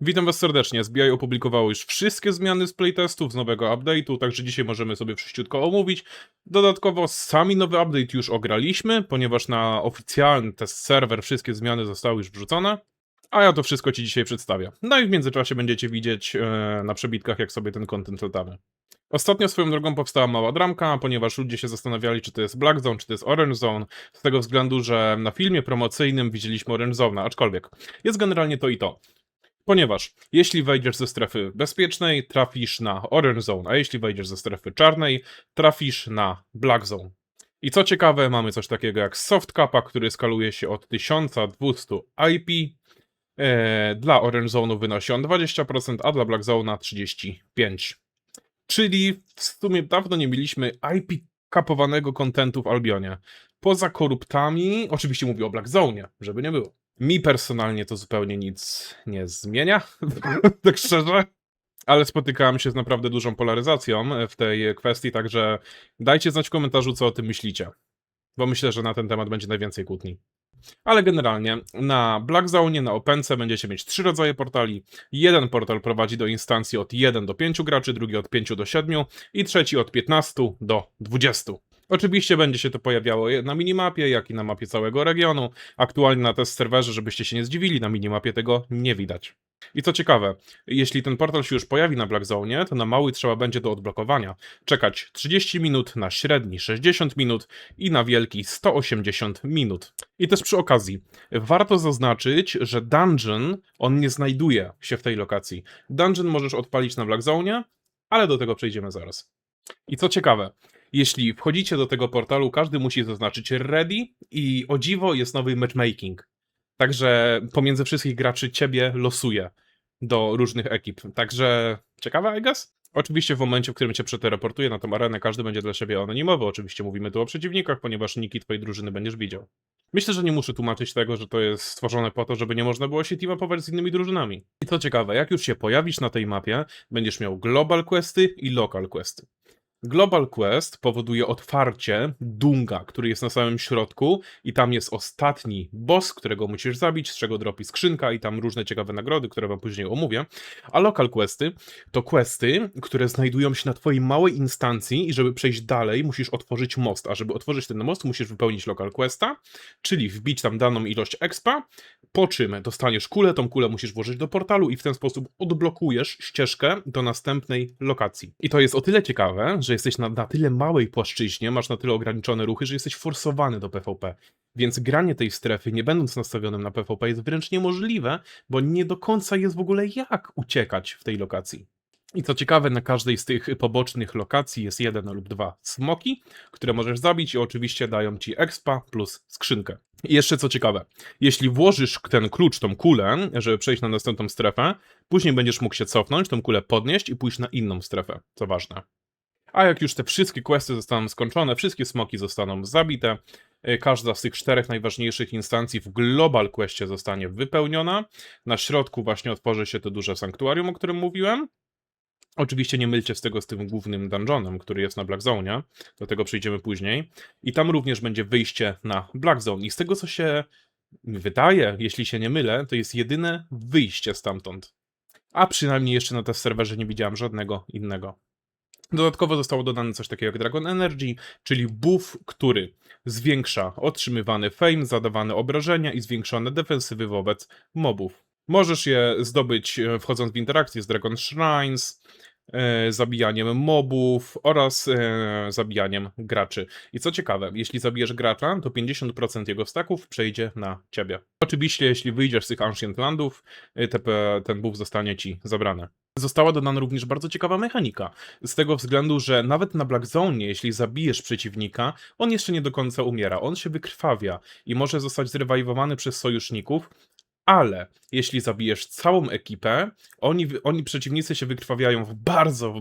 Witam was serdecznie. SBI opublikowało już wszystkie zmiany z playtestów, z nowego update'u, także dzisiaj możemy sobie wszyściutko omówić. Dodatkowo sami nowy update już ograliśmy, ponieważ na oficjalny test serwer wszystkie zmiany zostały już wrzucone. A ja to wszystko ci dzisiaj przedstawię. No i w międzyczasie będziecie widzieć na przebitkach, jak sobie ten content latamy. Ostatnio swoją drogą powstała mała dramka, ponieważ ludzie się zastanawiali, czy to jest Black Zone, czy to jest Orange Zone, z tego względu, że na filmie promocyjnym widzieliśmy Orange Zone, aczkolwiek jest generalnie to i to. Ponieważ jeśli wejdziesz ze strefy bezpiecznej, trafisz na Orange Zone, a jeśli wejdziesz ze strefy czarnej, trafisz na Black Zone. I co ciekawe, mamy coś takiego jak Soft Capa, który skaluje się od 1200 IP. Dla Orange Zone'u wynosi on 20%, a dla Black Zone'a 35%. Czyli w sumie dawno nie mieliśmy IP kapowanego kontentu w Albionie. Poza koruptami, oczywiście mówię o Black Zone'ie, żeby nie było. Mi personalnie to zupełnie nic nie zmienia, tak szczerze, ale spotykałem się z naprawdę dużą polaryzacją w tej kwestii, także dajcie znać w komentarzu, co o tym myślicie, bo myślę, że na ten temat będzie najwięcej kłótni. Ale generalnie na Black Zone, na Opence będziecie mieć 3 rodzaje portali. Jeden portal prowadzi do instancji od 1 do 5 graczy, drugi od 5 do 7 i trzeci od 15 do 20. Oczywiście będzie się to pojawiało na minimapie, jak i na mapie całego regionu. Aktualnie na test serwerze, żebyście się nie zdziwili, na minimapie tego nie widać. I co ciekawe, jeśli ten portal się już pojawi na Black Zone, to na mały trzeba będzie do odblokowania czekać 30 minut, na średni 60 minut i na wielki 180 minut. I też przy okazji, warto zaznaczyć, że dungeon, on nie znajduje się w tej lokacji. Dungeon możesz odpalić na Black Zone, ale do tego przejdziemy zaraz. I co ciekawe, jeśli wchodzicie do tego portalu, każdy musi zaznaczyć ready i o dziwo jest nowy matchmaking. Także pomiędzy wszystkich graczy ciebie losuje do różnych ekip. Także ciekawe, I guess? Oczywiście w momencie, w którym cię przeteleportuje na tą arenę, każdy będzie dla siebie anonimowy. Oczywiście mówimy tu o przeciwnikach, ponieważ niki twojej drużyny będziesz widział. Myślę, że nie muszę tłumaczyć tego, że to jest stworzone po to, żeby nie można było się teamapować z innymi drużynami. I co ciekawe, jak już się pojawisz na tej mapie, będziesz miał global questy i local questy. Global Quest powoduje otwarcie Dunga, który jest na samym środku i tam jest ostatni boss, którego musisz zabić, z czego dropi skrzynka i tam różne ciekawe nagrody, które wam później omówię. A Local Questy to questy, które znajdują się na twojej małej instancji i żeby przejść dalej musisz otworzyć most, a żeby otworzyć ten most musisz wypełnić Local Questa, czyli wbić tam daną ilość expa, po czym dostaniesz kulę, tą kulę musisz włożyć do portalu i w ten sposób odblokujesz ścieżkę do następnej lokacji. I to jest o tyle ciekawe, że jesteś na tyle małej płaszczyźnie, masz na tyle ograniczone ruchy, że jesteś forsowany do PvP. Więc granie tej strefy, nie będąc nastawionym na PvP, jest wręcz niemożliwe, bo nie do końca jest w ogóle jak uciekać w tej lokacji. I co ciekawe, na każdej z tych pobocznych lokacji jest 1 lub 2 smoki, które możesz zabić i oczywiście dają ci expa plus skrzynkę. I jeszcze co ciekawe, jeśli włożysz ten klucz, tą kulę, żeby przejść na następną strefę, później będziesz mógł się cofnąć, tą kulę podnieść i pójść na inną strefę, co ważne. A jak już te wszystkie questy zostaną skończone, wszystkie smoki zostaną zabite, każda z tych 4 najważniejszych instancji w Global Questie zostanie wypełniona, na środku właśnie otworzy się to duże sanktuarium, o którym mówiłem. Oczywiście nie mylcie z tego z tym głównym dungeonem, który jest na Black Zone, do tego przejdziemy później. I tam również będzie wyjście na Black Zone. I z tego, co się wydaje, jeśli się nie mylę, to jest jedyne wyjście stamtąd. A przynajmniej jeszcze na test serwerze nie widziałem żadnego innego. Dodatkowo zostało dodane coś takiego jak Dragon Energy, czyli buff, który zwiększa otrzymywany fame, zadawane obrażenia i zwiększone defensywy wobec mobów. Możesz je zdobyć wchodząc w interakcję z Dragon Shrines, zabijaniem mobów oraz zabijaniem graczy. I co ciekawe, jeśli zabijesz gracza, to 50% jego staków przejdzie na ciebie. Oczywiście, jeśli wyjdziesz z tych Ancient Landów, ten buff zostanie ci zabrany. Została dodana również bardzo ciekawa mechanika, z tego względu, że nawet na Black Zone, jeśli zabijesz przeciwnika, on jeszcze nie do końca umiera, on się wykrwawia i może zostać zrewajwowany przez sojuszników, ale jeśli zabijesz całą ekipę, oni przeciwnicy się wykrwawiają w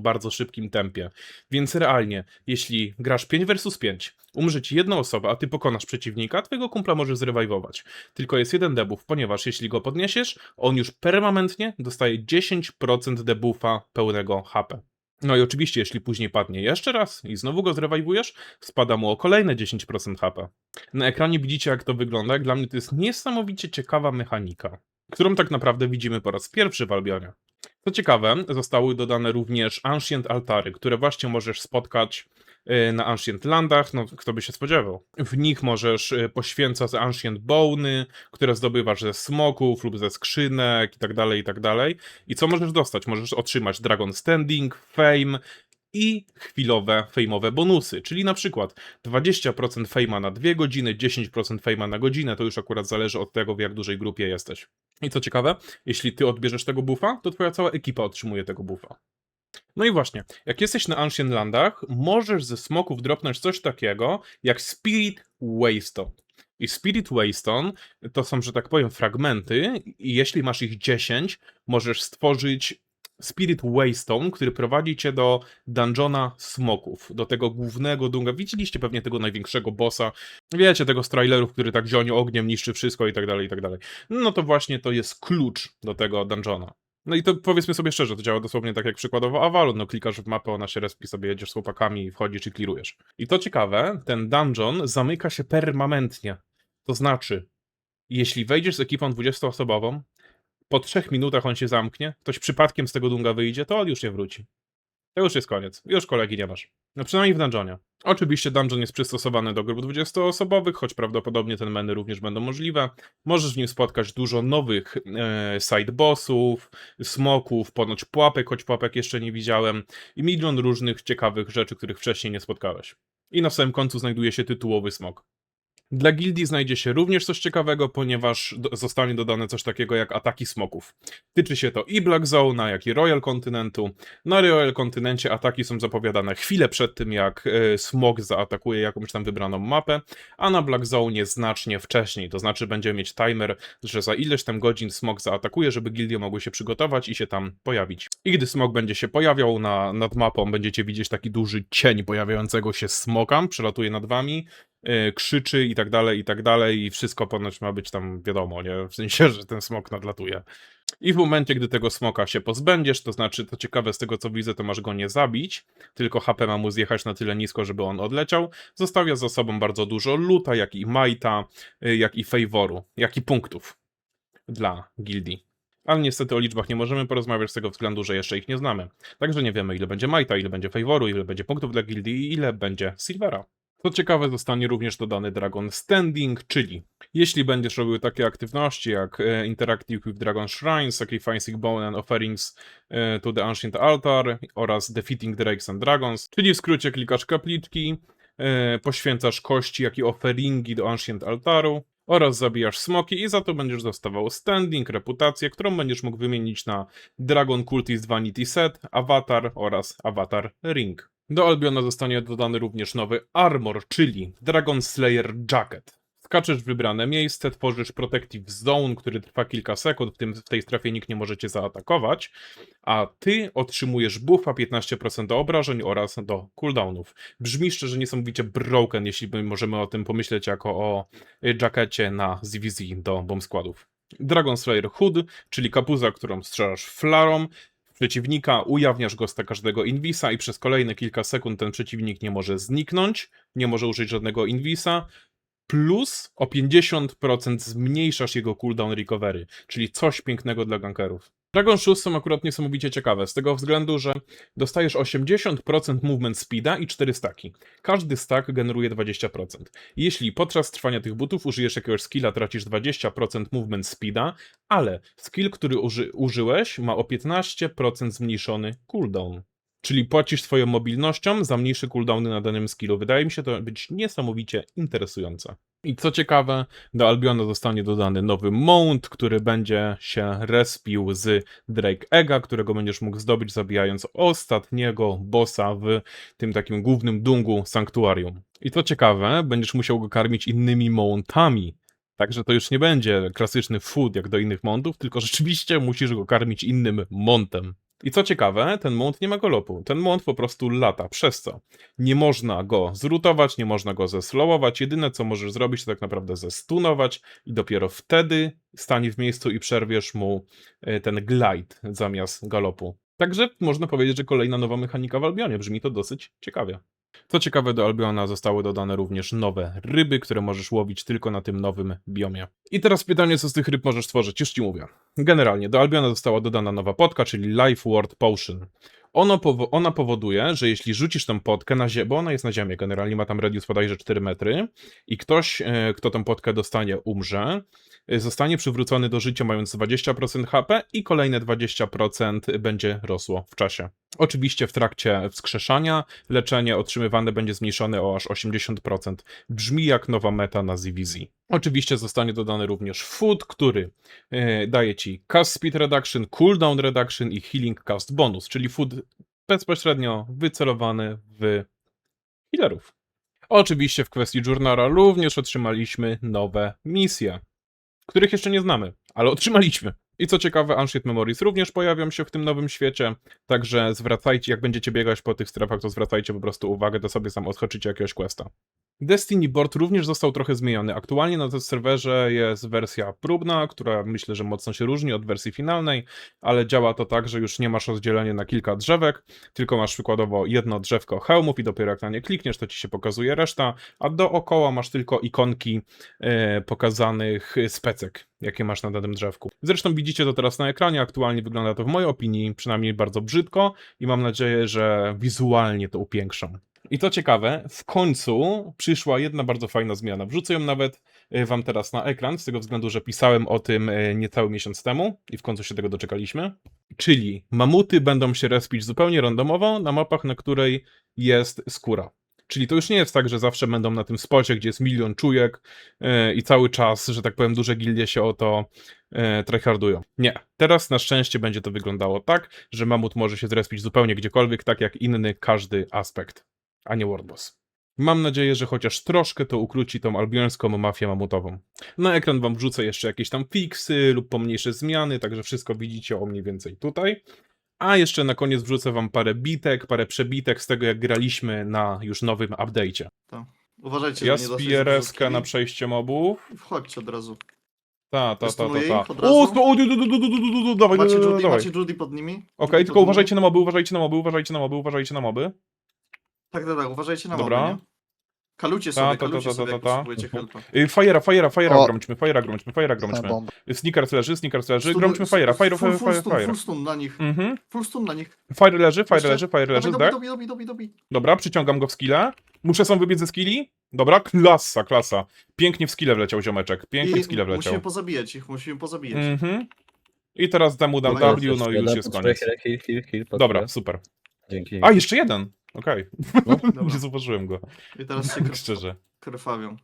bardzo szybkim tempie. Więc realnie, jeśli grasz 5 versus 5, umrze ci jedna osoba, a ty pokonasz przeciwnika, twojego kumpla możesz zrewajwować. Tylko jest jeden debuff, ponieważ jeśli go podniesiesz, on już permanentnie dostaje 10% debuffa pełnego HP. No i oczywiście, jeśli później padnie jeszcze raz i znowu go zrewajwujesz, spada mu o kolejne 10% HP. Na ekranie widzicie, jak to wygląda. Jak dla mnie to jest niesamowicie ciekawa mechanika. którą tak naprawdę widzimy po raz pierwszy w Albionie. Co ciekawe, zostały dodane również Ancient Altary, które właśnie możesz spotkać na Ancient Landach, no kto by się spodziewał. W nich możesz poświęcać Ancient Bony, które zdobywasz ze smoków lub ze skrzynek itd., itd. I co możesz dostać? Możesz otrzymać Dragon Standing, Fame i chwilowe fejmowe bonusy, czyli na przykład 20% fejma na 2 godziny, 10% fejma na godzinę, to już akurat zależy od tego, w jak dużej grupie jesteś. I co ciekawe, jeśli ty odbierzesz tego buffa, to twoja cała ekipa otrzymuje tego buffa. No i właśnie, jak jesteś na Ancient Landach, możesz ze smoków dropnąć coś takiego jak Spirit Waystone. I Spirit Waystone to są, że tak powiem, fragmenty i jeśli masz ich 10, możesz stworzyć Spirit Waystone, który prowadzi cię do dungeona smoków, do tego głównego dunga. Widzieliście pewnie tego największego bossa, wiecie, tego z trailerów, który tak zionie ogniem niszczy wszystko i tak dalej, i tak dalej. No to właśnie to jest klucz do tego dungeona. No i to powiedzmy sobie szczerze, to działa dosłownie tak jak przykładowo Avalon, no klikasz w mapę, ona się respi, sobie jedziesz z chłopakami, wchodzisz i clearujesz. I to ciekawe, ten dungeon zamyka się permanentnie. To znaczy, jeśli wejdziesz z ekipą 20-osobową, po 3 minutach on się zamknie, ktoś przypadkiem z tego dunga wyjdzie, to on już nie wróci. To już jest koniec. Już kolegi nie masz. No przynajmniej w dungeonie. Oczywiście dungeon jest przystosowany do grup 20-osobowych, choć prawdopodobnie te meny również będą możliwe. Możesz w nim spotkać dużo nowych side bossów, smoków, ponoć pułapek, choć pułapek jeszcze nie widziałem i milion różnych ciekawych rzeczy, których wcześniej nie spotkałeś. I na samym końcu znajduje się tytułowy smok. Dla gildii znajdzie się również coś ciekawego, ponieważ zostanie dodane coś takiego jak ataki smoków. Tyczy się to i Black Zone'a, jak i Royal Continentu. Na Royal Continencie ataki są zapowiadane chwilę przed tym, jak smok zaatakuje jakąś tam wybraną mapę, a na Black Zone'ie znacznie wcześniej, to znaczy będziemy mieć timer, że za ileś tam godzin smok zaatakuje, żeby gildie mogły się przygotować i się tam pojawić. I gdy smok będzie się pojawiał nad mapą, będziecie widzieć taki duży cień pojawiającego się smoka, przelatuje nad wami, krzyczy i tak dalej i wszystko ponoć ma być tam wiadomo, nie? W sensie, że ten smok nadlatuje. I w momencie, gdy tego smoka się pozbędziesz, to znaczy, to ciekawe z tego co widzę, to masz go nie zabić, tylko HP ma mu zjechać na tyle nisko, żeby on odleciał, zostawia za sobą bardzo dużo luta, jak i majta, jak i favoru, jak i punktów dla gildii. Ale niestety o liczbach nie możemy porozmawiać z tego względu, że jeszcze ich nie znamy. Także nie wiemy, ile będzie majta, ile będzie favoru, ile będzie punktów dla gildii i ile będzie silvera. Co ciekawe, zostanie również dodany Dragon Standing, czyli jeśli będziesz robił takie aktywności jak Interactive with Dragon Shrine, Sacrificing Bone and Offerings to the Ancient Altar oraz Defeating Drakes and Dragons, czyli w skrócie klikasz kapliczki, poświęcasz kości, jak i offeringi do Ancient Altaru oraz zabijasz smoki i za to będziesz dostawał standing, reputację, którą będziesz mógł wymienić na Dragon Cultist Vanity Set, Avatar oraz Avatar Ring. Do Albiona zostanie dodany również nowy armor, czyli Dragon Slayer Jacket. Skaczesz w wybrane miejsce, tworzysz Protective Zone, który trwa kilka sekund, w tej strefie nikt nie może cię zaatakować, a ty otrzymujesz buffa 15% do obrażeń oraz do cooldownów. Brzmi szczerze niesamowicie broken, jeśli możemy o tym pomyśleć jako o jackecie na ZVZ do bomb składów. Dragon Slayer Hood, czyli kapuza, którą strzelasz flarą, przeciwnika, ujawniasz go z każdego invisa i przez kolejne kilka sekund ten przeciwnik nie może zniknąć, nie może użyć żadnego invisa, plus o 50% zmniejszasz jego cooldown recovery, czyli coś pięknego dla gankerów. Dragon Shoes są akurat niesamowicie ciekawe, z tego względu, że dostajesz 80% movement speeda i 4 staki. Każdy stack generuje 20%. Jeśli podczas trwania tych butów użyjesz jakiegoś skilla, tracisz 20% movement speeda, ale skill, który użyłeś, ma o 15% zmniejszony cooldown. Czyli płacisz swoją mobilnością za mniejsze cooldowny na danym skillu. Wydaje mi się to być niesamowicie interesujące. I co ciekawe, do Albiona zostanie dodany nowy mount, który będzie się respił z Drake Egga, którego będziesz mógł zdobyć zabijając ostatniego bossa w tym takim głównym dungu sanktuarium. I co ciekawe, będziesz musiał go karmić innymi mountami. Także to już nie będzie klasyczny food jak do innych mountów, tylko rzeczywiście musisz go karmić innym mountem. I co ciekawe, ten mount nie ma galopu. Ten mount po prostu lata, przez co nie można go zrutować, nie można go zeslowować. Jedyne co możesz zrobić to tak naprawdę zestunować i dopiero wtedy stanie w miejscu i przerwiesz mu ten glide zamiast galopu. Także można powiedzieć, że kolejna nowa mechanika w Albionie. Brzmi to dosyć ciekawie. Co ciekawe, do Albiona zostały dodane również nowe ryby, które możesz łowić tylko na tym nowym biomie. I teraz pytanie, co z tych ryb możesz tworzyć? Już ci mówię. Generalnie do Albiona została dodana nowa potka, czyli Life Ward Potion. Ona powoduje, że jeśli rzucisz tą potkę na ziemię, bo ona jest na ziemię, generalnie ma tam radius bodajże 4 metry i ktoś, kto tą potkę dostanie, umrze, zostanie przywrócony do życia mając 20% HP i kolejne 20% będzie rosło w czasie. Oczywiście w trakcie wskrzeszania leczenie otrzymywane będzie zmniejszone o aż 80%. Brzmi jak nowa meta na ZVZ. Oczywiście zostanie dodany również food, który daje ci cast speed reduction, cooldown reduction i healing cast bonus, czyli food bezpośrednio wycelowany w healerów. Oczywiście w kwestii journala również otrzymaliśmy nowe misje, których jeszcze nie znamy, ale otrzymaliśmy. I co ciekawe, Unshed Memories również pojawią się w tym nowym świecie, także zwracajcie, jak będziecie biegać po tych strefach, to zwracajcie po prostu uwagę, to sobie sam odhaczycie jakiegoś questa. Destiny Board również został trochę zmieniony. Aktualnie na tym serwerze jest wersja próbna, która myślę, że mocno się różni od wersji finalnej, ale działa to tak, że już nie masz rozdzielenia na kilka drzewek, tylko masz przykładowo jedno drzewko hełmów i dopiero jak na nie klikniesz, to ci się pokazuje reszta, a dookoła masz tylko ikonki pokazanych specek, jakie masz na danym drzewku. Zresztą widzicie to teraz na ekranie, aktualnie wygląda to w mojej opinii przynajmniej bardzo brzydko i mam nadzieję, że wizualnie to upiększą. I to ciekawe, w końcu przyszła jedna bardzo fajna zmiana. Wrzucę ją nawet wam teraz na ekran, z tego względu, że pisałem o tym niecały miesiąc temu i w końcu się tego doczekaliśmy. Czyli mamuty będą się respić zupełnie randomowo na mapach, na której jest skóra. Czyli to już nie jest tak, że zawsze będą na tym spocie, gdzie jest milion czujek i cały czas, że tak powiem, duże gildie się o to tryhardują. Nie. Teraz na szczęście będzie to wyglądało tak, że mamut może się zrespić zupełnie gdziekolwiek, tak jak inny każdy aspekt, a nie Wordboss. Mam nadzieję, że chociaż troszkę to ukróci tą albiońską mafię mamutową. Na ekran wam wrzucę jeszcze jakieś tam fiksy lub pomniejsze zmiany, także wszystko widzicie o mniej więcej tutaj. A jeszcze na koniec wrzucę wam parę bitek, parę przebitek z tego, jak graliśmy na już nowym update'cie. To. Uważajcie, Ja że nie dosyć spiję dużo reskę skilli. na przejście mobów. Wchodźcie od razu. Ta. Stunuję ich od razu. O, dawaj, Macie Judy, dawaj. macie Judy pod nimi. Okej, Judy tylko pod uważajcie nimi. na moby, uważajcie na moby, uważajcie na moby, uważajcie na moby. Tak, uważajcie na Dobra. moby, nie? Kalucie sobie, jak potrzebujecie helpa. Fire'a O. gromćmy, Fire'a gromćmy. bomba. Sneakers leży, gromćmy Fire. Full stun na nich. Mhm. Full stun na nich. Fire leży, zdech. Dobi. Dobra, przyciągam go w skille. Muszę sam wybiec ze skilli. Dobra, klasa. Pięknie w skille wleciał ziomeczek, pięknie w skille wleciał. Musimy pozabijać ich, Mhm. I teraz temu dam Dobra, W, no i już jest koniec. Heal, Dobra, super. Dzięki. A, jeszcze jeden! Okej. Dobra. Nie zauważyłem go. I teraz się Tak szczerze. krwawią.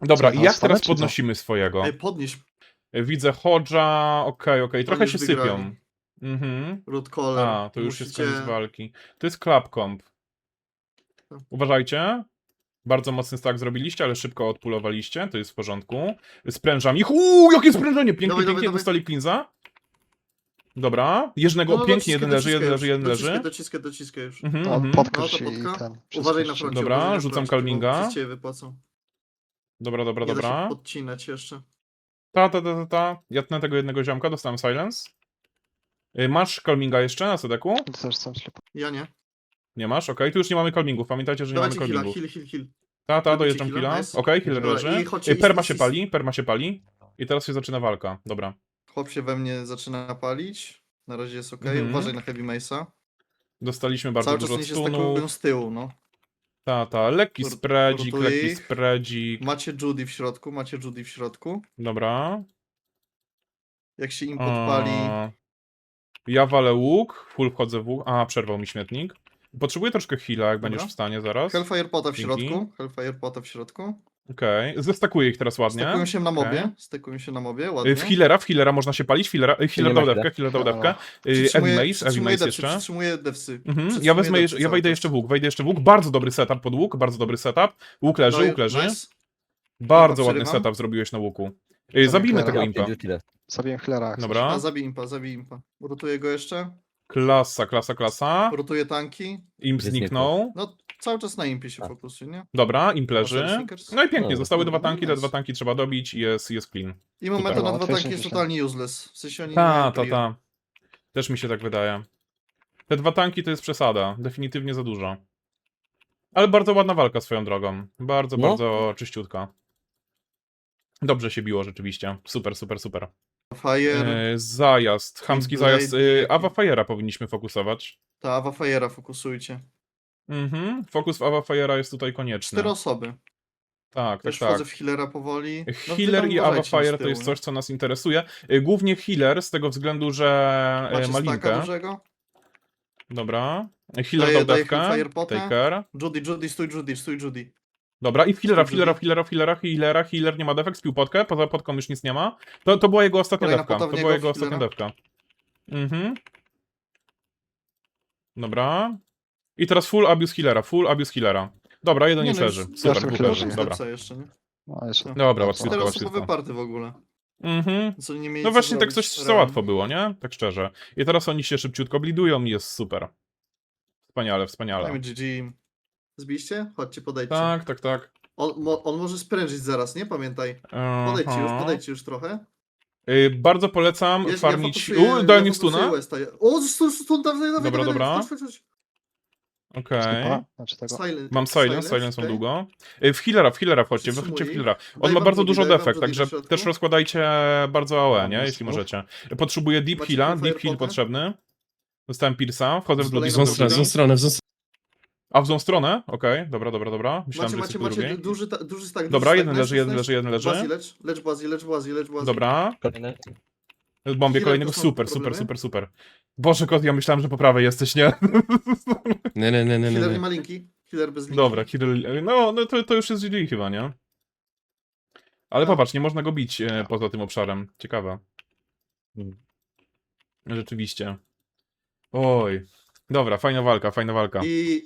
Dobra, i Co, jak stole, teraz czy co? podnosimy swojego? Ej, podnieś Widzę Hodża, okej, trochę już się wygrali. sypią. Mhm. root collar. A, to już jest Musicie- koniec walki. To jest club comp. Uważajcie. Bardzo mocny stack zrobiliście, ale szybko odpulowaliście, to jest w porządku. Sprężam ich. Jakie sprężenie! Pięknie, Dawaj. dostali cleansa. Dobra, jeżnego, No, pięknie, jeden leży. Dociskaj już. Mhm, On mhm. podkreś No, to i podka. ten. Uważaj na wszystko froncie. Dobra, uważaj na rzucam froncie, calminga. bo wszyscy cię wypłacą. Dobra. Nie da się podcinać jeszcze. Ja tnę tego jednego ziomka, dostałem silence. Masz calminga jeszcze na sedeku? To też są slip. Ja nie. Nie masz? Okej, tu już nie mamy calmingów, pamiętajcie, że nie mamy Dawajcie heala, calmingów. heal. Dojeżdżam Robicie heala. heala, nice. Okej, healer Dobra, leży. i chodźcie, Perma się pali. I teraz się zaczyna walka, dobra. Chłop się we mnie zaczyna palić. Na razie jest ok. Mhm. Uważaj na Heavy Mace'a. Dostaliśmy bardzo Cały czas dużo oni się stakują stunów. z tyłu, no. Lekki Rotuję ich. spredzik. Macie Judy w środku. Dobra. Jak się im podpali... Ja walę łuk, full wchodzę w łuk. Przerwał mi śmietnik. Potrzebuję troszkę heala, jak będziesz w stanie zaraz. Hellfire Pota w Dzięki. środku. Okej, zestakuję ich teraz ładnie. Stakują się na mobie, ładnie. W healera można się palić, healer dał dewkę, Heavy Mace jeszcze. Przytrzymuję devsy. Ja wejdę jeszcze w łuk, bardzo dobry setup pod łuk, łuk leży. Bardzo ładny przerywam. setup zrobiłeś na łuku. Zabijmy tego impa. Zabiję healera. Dobra, Zabij impa. Rotuję go jeszcze. klasa. Rotuję tanki. Imp zniknął. No, cały czas na impie się fokusuje, nie? Dobra, imp leży. Sneakers. No i pięknie, No, zostały dobra, dwa tanki, te nice. dwa tanki trzeba dobić i jest clean. I momentu Super. na dwa Łatwiejsze tanki jest niż totalnie useless. W sensie oni nie mają prio. Też mi się tak wydaje. Te dwa tanki to jest przesada, definitywnie za dużo. Ale bardzo ładna walka swoją drogą. Bardzo, No. bardzo czyściutka. Dobrze się biło rzeczywiście. Super, super, super. Fire, Zajazd, chamski Blade, zajazd. jaki- Ava Fire'a powinniśmy fokusować. ta Ava Fire'a fokusujcie. Fokus w Ava Fire'a jest tutaj konieczny. 4 osoby. Tak, tak, Już tak. wchodzę w healera powoli. No, wy Healer tam i Ava uważajcie na Fire z to tyłu, jest nie? coś, co nas interesuje. Głównie healer, z tego względu, że Macie staka malinkę. dużego? Dobra. Healer Daję- dał daję dewkę. Hellfire potę. Taker. Judy, stój Judy. Dobra, i w healera, Stój, healer nie ma defek, spił potkę, poza potką już nic nie ma. To była jego ostatnia Kolejna dewka, pota w to niego, była jego w ostatnia healera. dewka. Dobra. I teraz full abuse healera. Dobra, jeden nie Nie no, leży. już- Super, Jeszcze dwóch chwilę leży, żyje. dobra. Co jeszcze, nie? No, jeszcze. No. Dobra, No, łatwiutko, Teraz łatwiutko. osobowe party w ogóle. Co nie mieli No co właśnie tak zrobić coś za realnie. łatwo było, nie? Tak szczerze. I teraz oni się szybciutko blidują i jest super. Wspaniale, wspaniale. Dajmy GG. Zbiliście? Chodźcie, podejdźcie. Tak. On może sprężyć zaraz, nie? Pamiętaj. Aha. Podejdźcie już trochę. Bardzo polecam Ja farmić... fokusuję- dałem mi ja fokusuję stuna. Westa. O, stun, dawaj, Dobra. chodź. Okej. Slipa? Znaczy tego. Mam silence mam okej. długo. W healera wchodźcie, wychodźcie w Przytrzymuję healera. ich. On Daj ma wam bardzo drugi, dużo daj wam defekt, drugi także do środku. też rozkładajcie bardzo AOE, nie? Mam Jeśli mocno. możecie. Potrzebuję deep Macie heala, Hellfire deep heal potę? potrzebny. Dostałem Pierce'a, wchodzę w Z bloody kolejną W zone. złą stronę, w złą stronę. A w złą stronę? Okej, dobra. Myślałem, że Macie jest drugiej. duży stack. Dobra, duży jeden stack, leży, nice. jeden leży. Błazi, lecz Błazi. Dobra. Kolejny. Bombie Healer kolejnego, to są super. problemy? Boże, kot, ja myślałem, że po prawej jesteś, nie? Nie. Healer nie ma linki. Healer bez linki. Dobra, healer, no to już jest GG chyba, nie? Ale No. popatrz, nie można go bić poza tym obszarem. Ciekawe. Rzeczywiście. Oj. Dobra, fajna walka. I